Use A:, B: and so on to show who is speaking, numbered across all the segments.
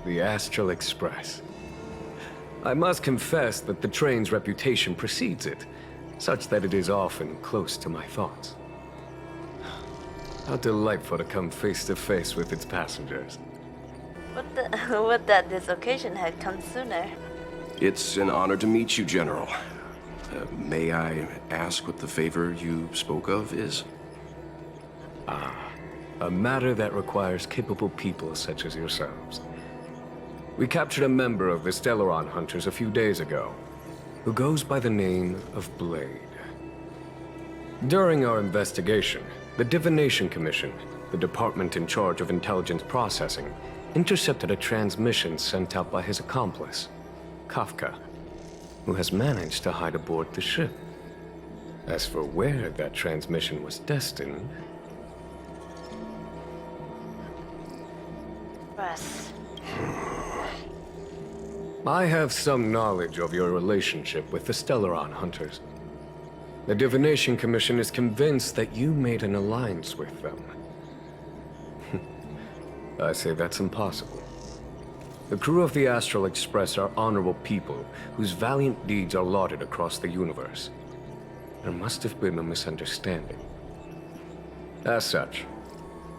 A: the Astral Express. I must confess that the train's reputation precedes it, such that it is often close to my thoughts. How delightful to come face to face with its passengers.
B: Would that this occasion had come sooner.
C: It's an honor to meet you, General. May I ask what the favor you spoke of is?
A: A matter that requires capable people such as yourselves. We captured a member of the Stellaron Hunters a few days ago, who goes by the name of Blade. During our investigation, the Divination Commission, the department in charge of intelligence processing, intercepted a transmission sent out by his accomplice, Kafka, who has managed to hide aboard the ship. As for where that transmission was destined...
B: Russ.
A: I have some knowledge of your relationship with the Stellaron Hunters. The Divination Commission is convinced that you made an alliance with them. I say that's impossible. The crew of the Astral Express are honorable people whose valiant deeds are lauded across the universe. There must have been a misunderstanding. As such,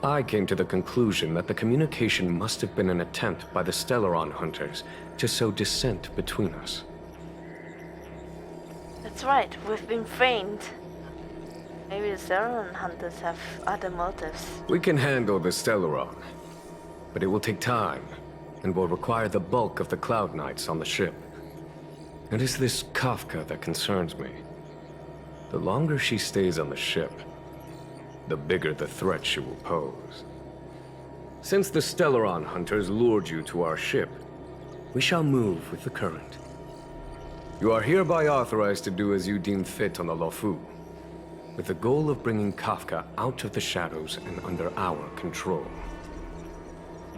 A: I came to the conclusion that the communication must have been an attempt by the Stellaron Hunters to sow dissent between us.
B: That's right, we've been framed. Maybe the Stellaron Hunters have other motives.
A: We can handle the Stellaron, but it will take time, and will require the bulk of the Cloud Knights on the ship. It is this Kafka that concerns me. The longer she stays on the ship, the bigger the threat she will pose. Since the Stellaron Hunters lured you to our ship, we shall move with the current. You are hereby authorized to do as you deem fit on the Luofu, with the goal of bringing Kafka out of the shadows and under our control.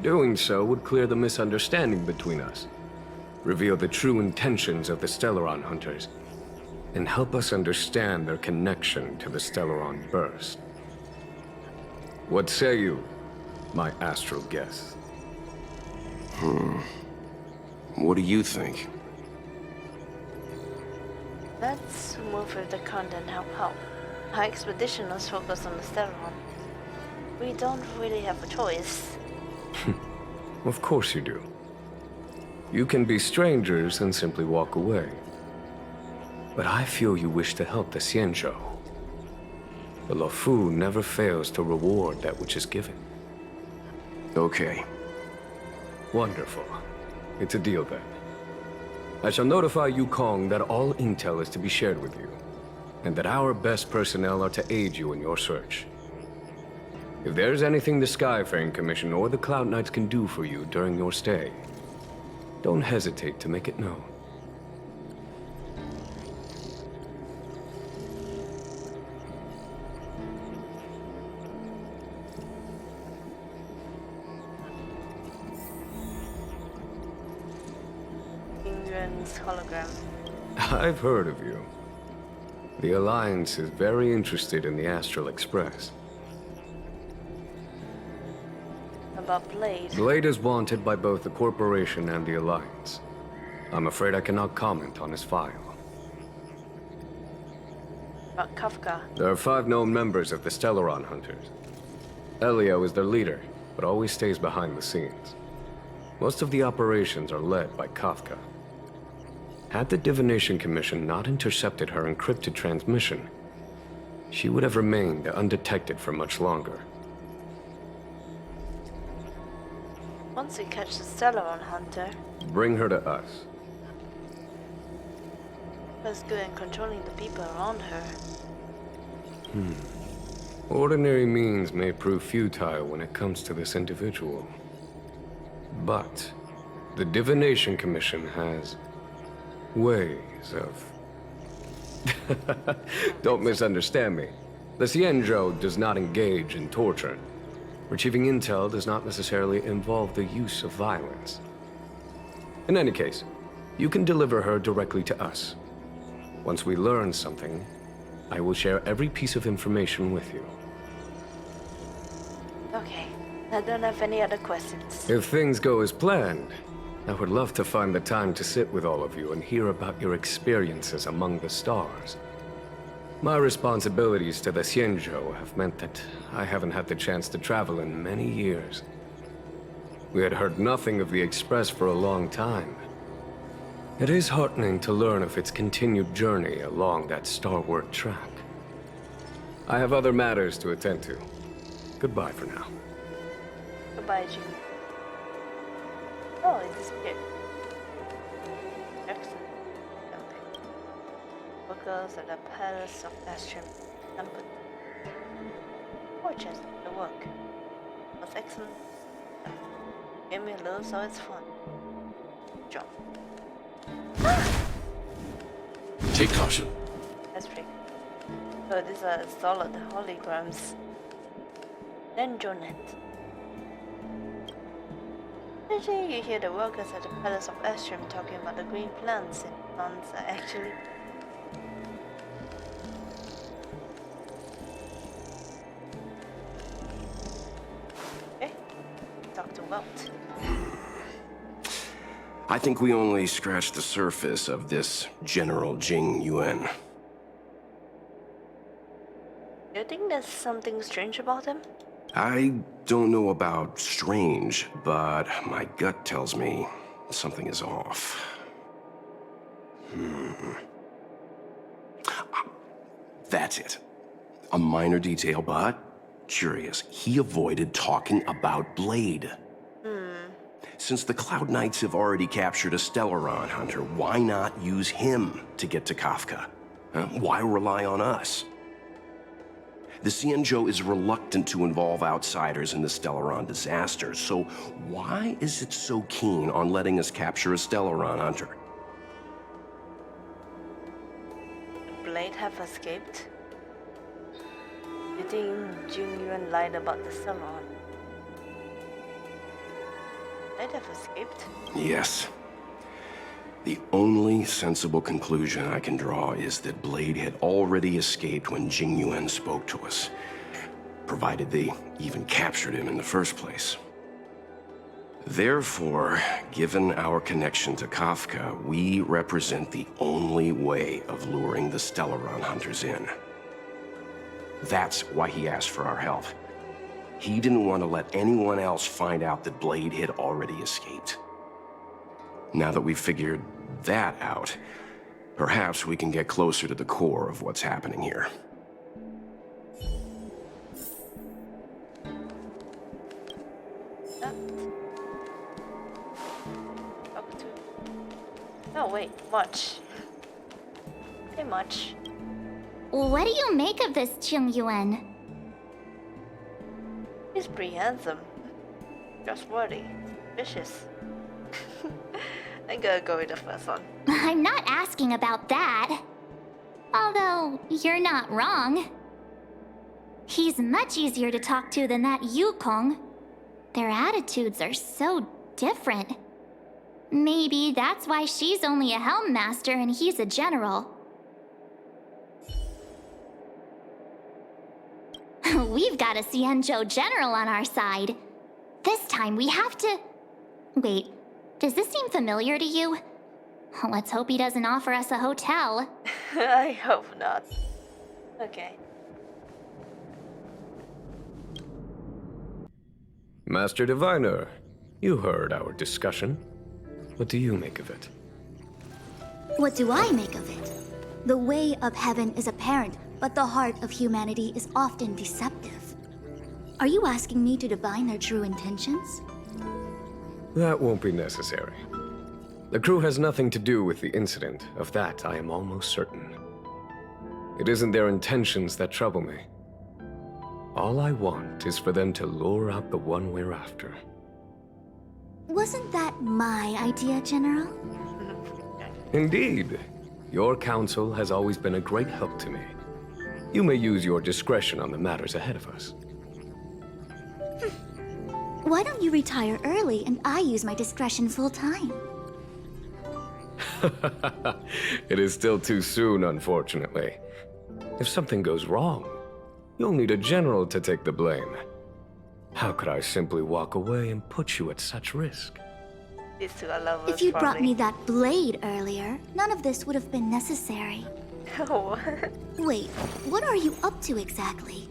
A: Doing so would clear the misunderstanding between us, reveal the true intentions of the Stellaron Hunters, and help us understand their connection to the Stellaron Burst. What say you, my astral guests?
C: What do you think?
B: Let's move with the current and help out. Our expedition was focused on the Stellaron. We don't really have a choice.
A: Of course you do. You can be strangers and simply walk away. But I feel you wish to help the Xianzhou. The Luofu never fails to reward that which is given.
C: Okay.
A: Wonderful. It's a deal then. I shall notify Yukong that all intel is to be shared with you, and that our best personnel are to aid you in your search. If there's anything the Skyfaring Commission or the Cloud Knights can do for you during your stay, don't hesitate to make it known.
B: Yuan's hologram.
A: I've heard of you. The Alliance is very interested in the Astral Express.
B: About Blade.
A: Blade is wanted by both the Corporation and the Alliance. I'm afraid I cannot comment on his file.
B: About Kafka.
A: There are 5 known members of the Stellaron Hunters. Elio is their leader, but always stays behind the scenes. Most of the operations are led by Kafka. Had the Divination Commission not intercepted her encrypted transmission, she would have remained undetected for much longer.
B: Once we catch the Stellaron Hunter,
A: Bring her to us.
B: what's good in controlling the people around her?
A: Ordinary means may prove futile when it comes to this individual. But the Divination Commission has ways of... Don't misunderstand me. The Xianzhou does not engage in torture. Retrieving intel does not necessarily involve the use of violence. In any case, you can deliver her directly to us. Once we learn something, I will share every piece of information with you.
B: Okay, I don't have any other questions.
A: If things go as planned, I would love to find the time to sit with all of you and hear about your experiences among the stars. My responsibilities to the Xianzhou have meant that I haven't had the chance to travel in many years. We had heard nothing of the Express for a long time. It is heartening to learn of its continued journey along that starward track. I have other matters to attend to. Goodbye for now.
B: Goodbye, Jimmy. Oh, it disappeared. Excellent. Okay. Workers at the Palace of Astrum Temple. Gorgeous, the work was excellent. Give me a little so it's fun. Job.
C: Take caution.
B: That's pretty good. So these are solid holograms. Then Jonet. Usually you hear the workers at the Palace of Astrum talking about the green plants, and plants are actually okay. Dr. Welt.
C: I think we only scratched the surface of this General Jing Yuan.
B: Do you think there's something strange about him?
C: I don't know about strange, but my gut tells me something is off. That's it. A minor detail, but curious. He avoided talking about Blade. Since the Cloud Knights have already captured a Stellaron hunter, why not use him to get to Kafka? Why rely on us? The Xianzhou is reluctant to involve outsiders in the Stellaron disaster, so why is it so keen on letting us capture a Stellaron hunter?
B: Would Blade have escaped? You think Jing Yuan lied about the Stellaron? Blade have escaped?
C: Yes. The only sensible conclusion I can draw is that Blade had already escaped when Jing Yuan spoke to us, provided they even captured him in the first place. Therefore, given our connection to Kafka, we represent the only way of luring the Stellaron hunters in. That's why he asked for our help. He didn't want to let anyone else find out that Blade had already escaped. Now that we've figured that out, perhaps we can get closer to the core of what's happening here.
B: Talk to. Oh wait, much. Hey, much.
D: What do you make of this Jing Yuan?
B: He's pretty handsome, trustworthy, vicious. I'm gonna go with the first one.
D: I'm not asking about that. Although, you're not wrong. He's much easier to talk to than that Yukong. Their attitudes are so different. Maybe that's why she's only a helm master and he's a general. We've got a Xianzhou general on our side. This time we have to... Wait, does this seem familiar to you? Let's hope he doesn't offer us a hotel.
B: I hope not. Okay.
A: Master Diviner, you heard our discussion. What do you make of it?
E: What do I make of it? The way of heaven is apparent, but the heart of humanity is often deceptive. Are you asking me to divine their true intentions?
A: That won't be necessary. The crew has nothing to do with the incident. Of that, I am almost certain. It isn't their intentions that trouble me. All I want is for them to lure out the one we're after.
E: Wasn't that my idea, General?
A: Indeed. Your counsel has always been a great help to me. You may use your discretion on the matters ahead of us.
E: Why don't you retire early and I use my discretion full time?
A: It is still too soon, unfortunately. If something goes wrong, you'll need a general to take the blame. How could I simply walk away and put you at such risk?
B: These two are lovers,
E: If you'd brought
B: probably.
E: me that blade earlier, none of this would have been necessary.
B: Oh.
E: Wait, what are you up to exactly?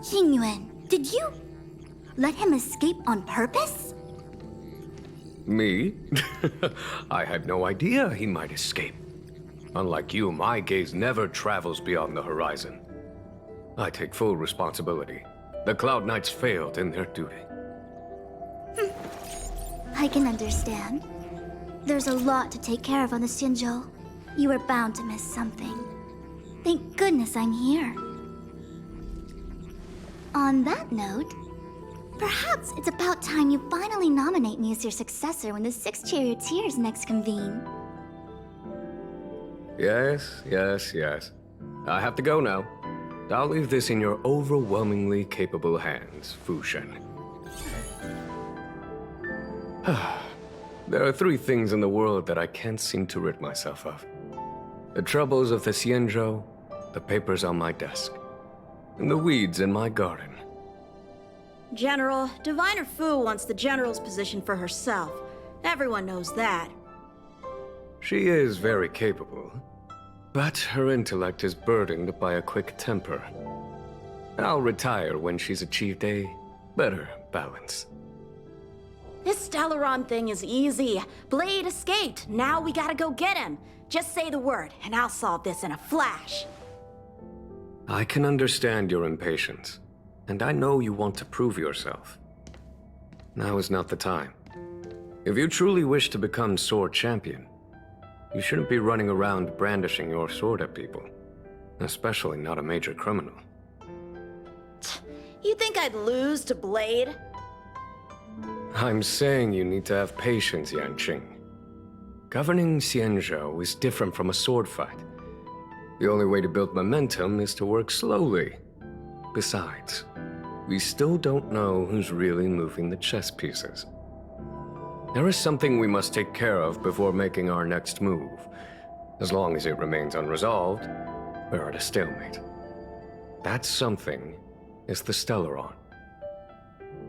E: Xingyuan, did you let him escape on purpose?
A: Me? I had no idea he might escape. Unlike you, my gaze never travels beyond the horizon. I take full responsibility. The Cloud Knights failed in their duty.
E: I can understand. There's a lot to take care of on the Xianzhou. You were bound to miss something. Thank goodness I'm here. On that note, perhaps it's about time you finally nominate me as your successor when the Six Charioteers next convene.
A: Yes. I have to go now. I'll leave this in your overwhelmingly capable hands, Fu Shen. There are three things in the world that I can't seem to rid myself of. The troubles of the Xianzhou, the papers on my desk, and the weeds in my garden.
F: General, Diviner Fu wants the General's position for herself. Everyone knows that.
A: She is very capable, but her intellect is burdened by a quick temper. I'll retire when she's achieved a better balance.
F: This Stellaron thing is easy. Blade escaped. Now we gotta go get him. Just say the word, and I'll solve this in a flash.
A: I can understand your impatience, and I know you want to prove yourself. Now is not the time. If you truly wish to become sword champion, you shouldn't be running around brandishing your sword at people, especially not a major criminal.
F: You think I'd lose to Blade?
A: I'm saying you need to have patience, Yanqing. Governing Xianzhou is different from a sword fight. The only way to build momentum is to work slowly. Besides, we still don't know who's really moving the chess pieces. There is something we must take care of before making our next move. As long as it remains unresolved, we're at a stalemate. That something is the Stellaron.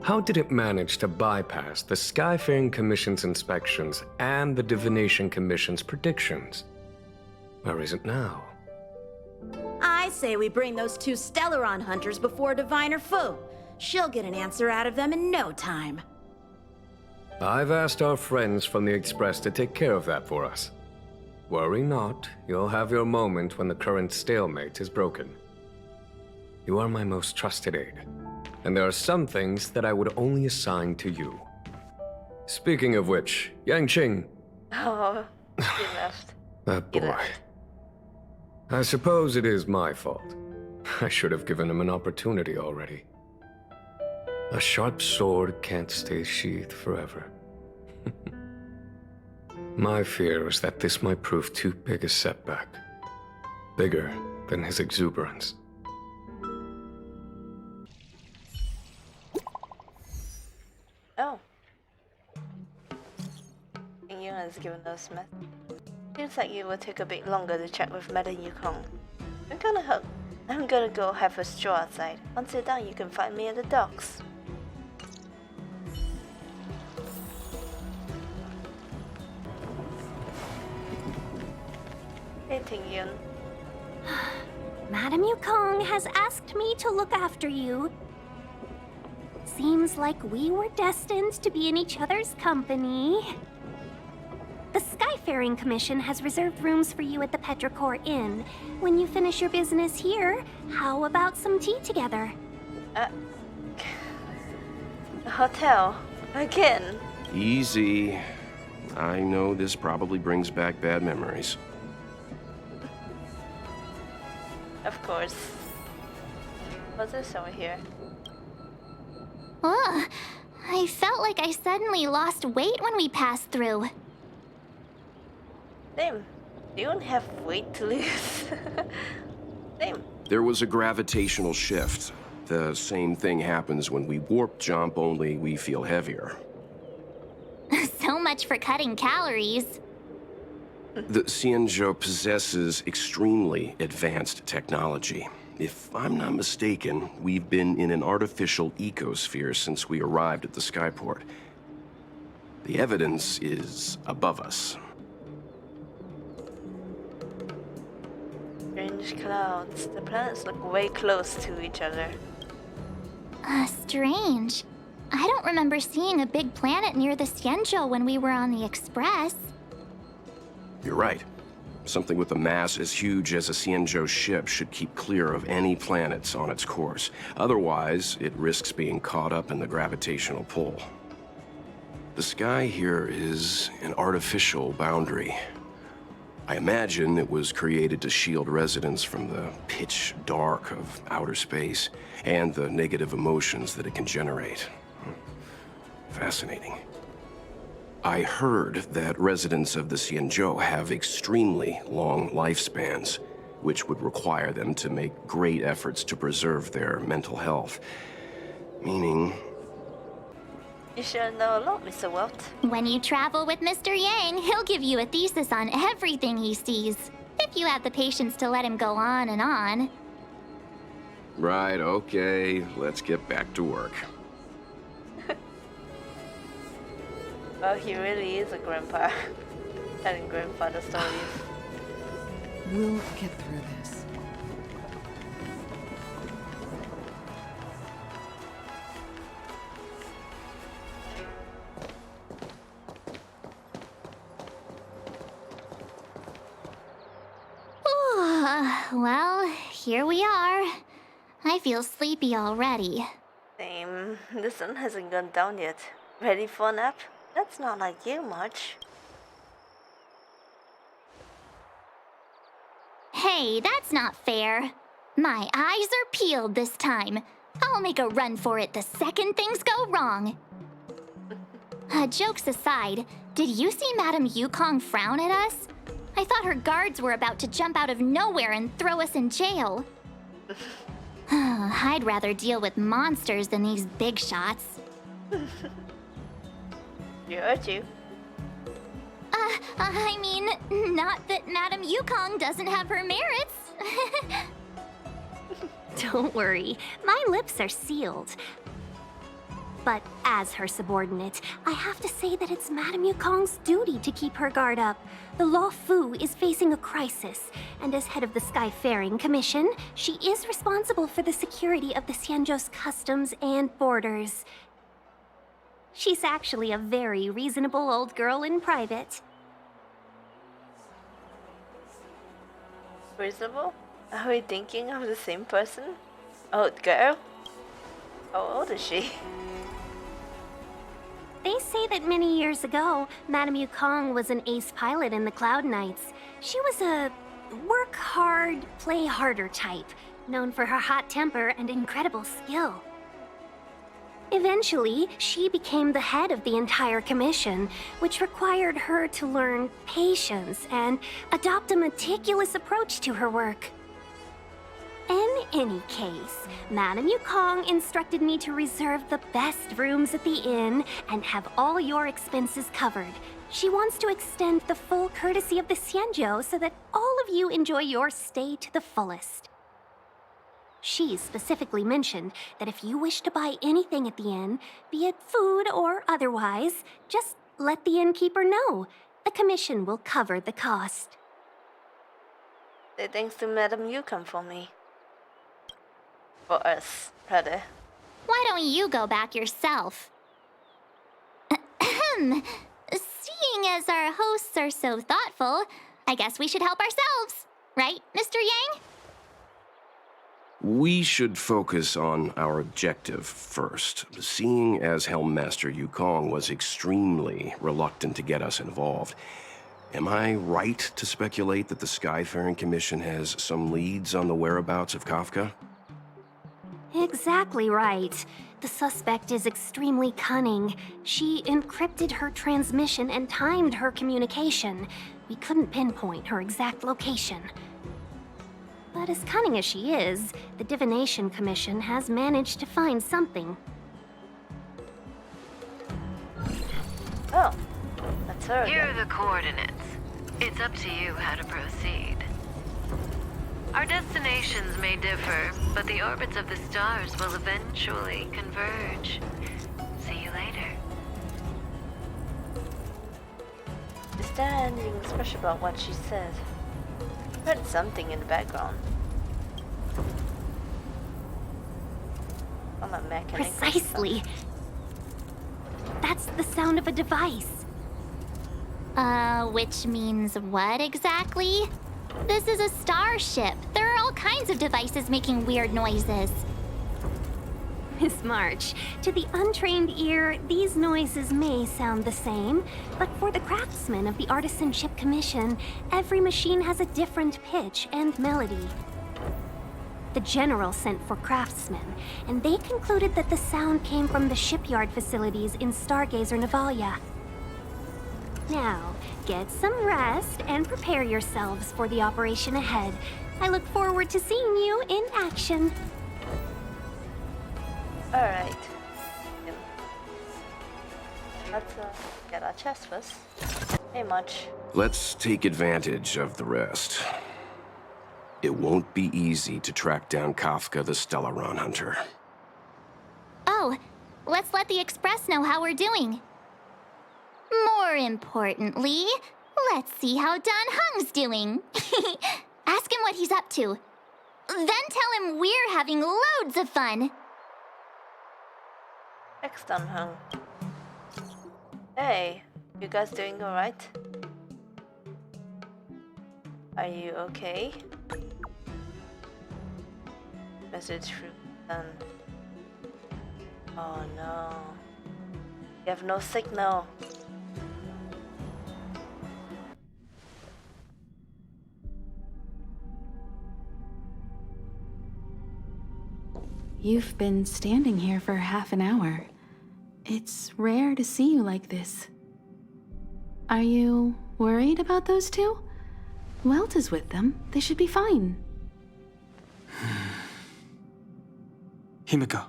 A: How did it manage to bypass the Skyfaring Commission's inspections and the Divination Commission's predictions? Where is it now?
F: I say we bring those two Stellaron hunters before Diviner Fu. She'll get an answer out of them in no time.
A: I've asked our friends from the Express to take care of that for us. Worry not, you'll have your moment when the current stalemate is broken. You are my most trusted aide, and there are some things that I would only assign to you. Speaking of which, Yanqing,
B: Oh, he left.
A: that
B: He
A: boy.
B: left.
A: I suppose it is my fault. I should have given him an opportunity already. A sharp sword can't stay sheathed forever. My fear is that this might prove too big a setback. Bigger than his exuberance.
B: Oh. And Yuan's given us meth. Seems like it will take a bit longer to check with Madam Yukong. I'm gonna go have a stroll outside. Once you're done, you can find me at the docks. Hey, Tingyun.
G: Madam Yukong has asked me to look after you. Seems like we were destined to be in each other's company. The Skyfaring Commission has reserved rooms for you at the Petrichor Inn. When you finish your business here, how about some tea together?
B: A hotel. Again.
C: Easy. I know this probably brings back bad memories.
B: Of course. What's this over here?
D: Ugh, I felt like I suddenly lost weight when we passed through.
B: Same. You don't have weight to lose. Same.
C: There was a gravitational shift. The same thing happens when we warp jump, only we feel heavier.
D: So much for cutting calories.
C: The Xianzhou possesses extremely advanced technology. If I'm not mistaken, we've been in an artificial ecosphere since we arrived at the skyport. The evidence is above us.
B: Strange clouds. The planets look way close to each other.
D: Strange. I don't remember seeing a big planet near the Xianzhou when we were on the Express.
C: You're right. Something with a mass as huge as a Xianzhou ship should keep clear of any planets on its course. Otherwise, it risks being caught up in the gravitational pull. The sky here is an artificial boundary. I imagine it was created to shield residents from the pitch dark of outer space and the negative emotions that it can generate. Fascinating. I heard that residents of the Xianzhou have extremely long lifespans, which would require them to make great efforts to preserve their mental health. Meaning...
B: You sure know a lot, Mr. Welt.
D: When you travel with Mr. Yang, he'll give you a thesis on everything he sees. If you have the patience to let him go on and on.
C: Right, okay. Let's get back to work.
B: Well, he really is a grandpa. Telling grandfather stories.
H: We'll get through this.
D: Well, here we are. I feel sleepy already.
B: Same. The sun hasn't gone down yet. Ready for a nap? That's not like you much.
D: Hey, that's not fair. My eyes are peeled this time. I'll make a run for it the second things go wrong. Jokes aside, did you see Madame Yukong frown at us? I thought her guards were about to jump out of nowhere and throw us in jail. I'd rather deal with monsters than these big shots.
B: You hurt you.
D: I mean, not that Madame Yukong doesn't have her merits.
G: Don't worry, my lips are sealed. But as her subordinate, I have to say that it's Madame Yukong's duty to keep her guard up. The Law Fu is facing a crisis, and as head of the Skyfaring Commission, she is responsible for the security of the Xianzhou's customs and borders. She's actually a very reasonable old girl in private.
B: Reasonable? Are we thinking of the same person? Old girl? How old is she?
G: They say that many years ago, Madame Yukong was an ace pilot in the Cloud Knights. She was a work hard, play harder type, known for her hot temper and incredible skill. Eventually, she became the head of the entire commission, which required her to learn patience and adopt a meticulous approach to her work. In any case, Madame Yukong instructed me to reserve the best rooms at the inn and have all your expenses covered. She wants to extend the full courtesy of the Xianzhou so that all of you enjoy your stay to the fullest. She specifically mentioned that if you wish to buy anything at the inn, be it food or otherwise, just let the innkeeper know. The commission will cover the cost.
B: Say thanks to Madame Yukong for me. For us, rather.
D: Why don't you go back yourself? Ahem. Seeing as our hosts are so thoughtful, I guess we should help ourselves. Right, Mr. Yang?
C: We should focus on our objective first. Seeing as Helmmaster Yukong was extremely reluctant to get us involved, am I right to speculate that the Skyfaring Commission has some leads on the whereabouts of Kafka?
G: Exactly right. The suspect is extremely cunning. She encrypted her transmission and timed her communication. We couldn't pinpoint her exact location. But as cunning as she is, the Divination Commission has managed to find something.
B: Oh, that's her
I: Here
B: again.
I: are the coordinates. It's up to you how to proceed. Our destinations may differ, but the orbits of the stars will eventually converge. See you later.
B: Is there anything special about what she said? I heard something in the background. On a mechanic.
G: Precisely. That's the sound of a device.
D: Which means what exactly? This is a starship. There are all kinds of devices making weird noises.
G: Miss March, to the untrained ear, these noises may sound the same, but for the craftsmen of the Artisanship Commission, every machine has a different pitch and melody. The General sent for craftsmen, and they concluded that the sound came from the shipyard facilities in Stargazer Navalia. Now, get some rest and prepare yourselves for the operation ahead. I look forward to seeing you in action.
B: Alright. Let's get our chest first. Hey, March.
C: Let's take advantage of the rest. It won't be easy to track down Kafka the Stellaron Hunter.
D: Oh, let's let the Express know how we're doing. More importantly, let's see how Don Hung's doing. Ask him what he's up to. Then tell him we're having loads of fun.
B: Thanks, Don Hung. Hey, you guys doing alright? Are you okay? Message from Don. Oh no. You have no signal.
J: You've been standing here for half an hour. It's rare to see you like this. Are you worried about those two? Welt is with them. They should be fine.
K: Himiko,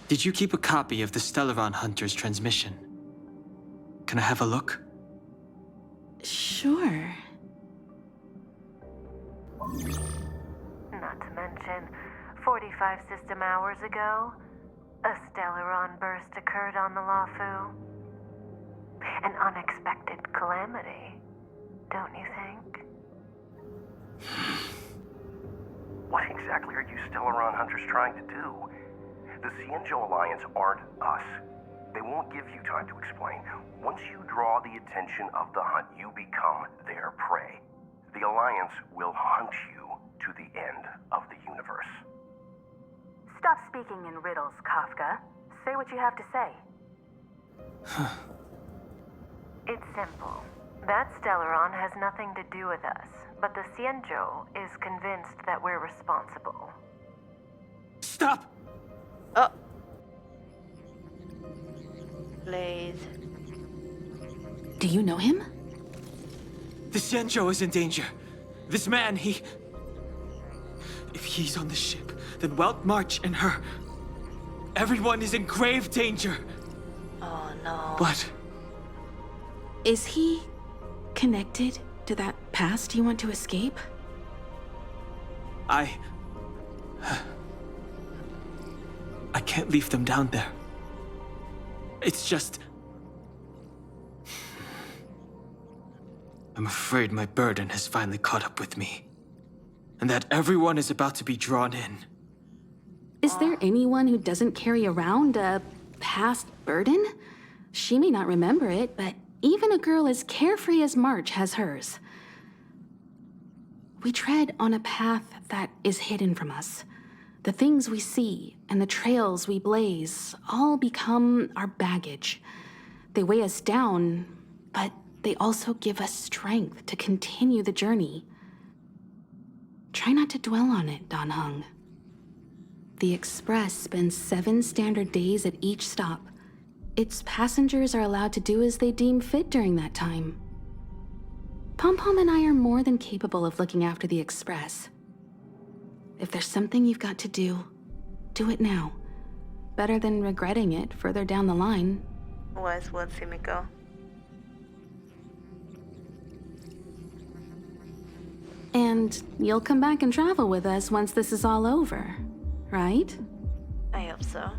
K: did you keep a copy of the Stellaron Hunter's transmission? Can I have a look?
J: Sure.
I: Not to mention, 45 system hours ago, a Stellaron burst occurred on the Lafu. An unexpected calamity, don't you think?
C: What exactly are you Stellaron Hunters trying to do? The Xianzhou Alliance aren't us. They won't give you time to explain. Once you draw the attention of the hunt, you become their prey. The Alliance will hunt you to the end of the universe.
I: Stop speaking in riddles, Kafka. Say what you have to say. It's simple. That Stellaron has nothing to do with us, but the Xianzhou is convinced that we're responsible.
K: Stop!
B: Oh. Blade.
J: Do you know him?
K: The Xianzhou is in danger. This man, if he's on the ship, then Welt, March, and her... Everyone is in grave danger.
B: Oh no.
K: What?
J: Is he connected to that past you want to escape?
K: I can't leave them down there. It's just... I'm afraid my burden has finally caught up with me. And that everyone is about to be drawn in.
J: Is there anyone who doesn't carry around a past burden? She may not remember it, but even a girl as carefree as March has hers. We tread on a path that is hidden from us. The things we see and the trails we blaze all become our baggage. They weigh us down, but they also give us strength to continue the journey. Try not to dwell on it, Don Hung. The Express spends 7 standard days at each stop. Its passengers are allowed to do as they deem fit during that time. Pom-Pom and I are more than capable of looking after the Express. If there's something you've got to do, do it now. Better than regretting it further down the line.
B: Wise words, Himiko.
J: And you'll come back and travel with us once this is all over, right?
B: I hope so.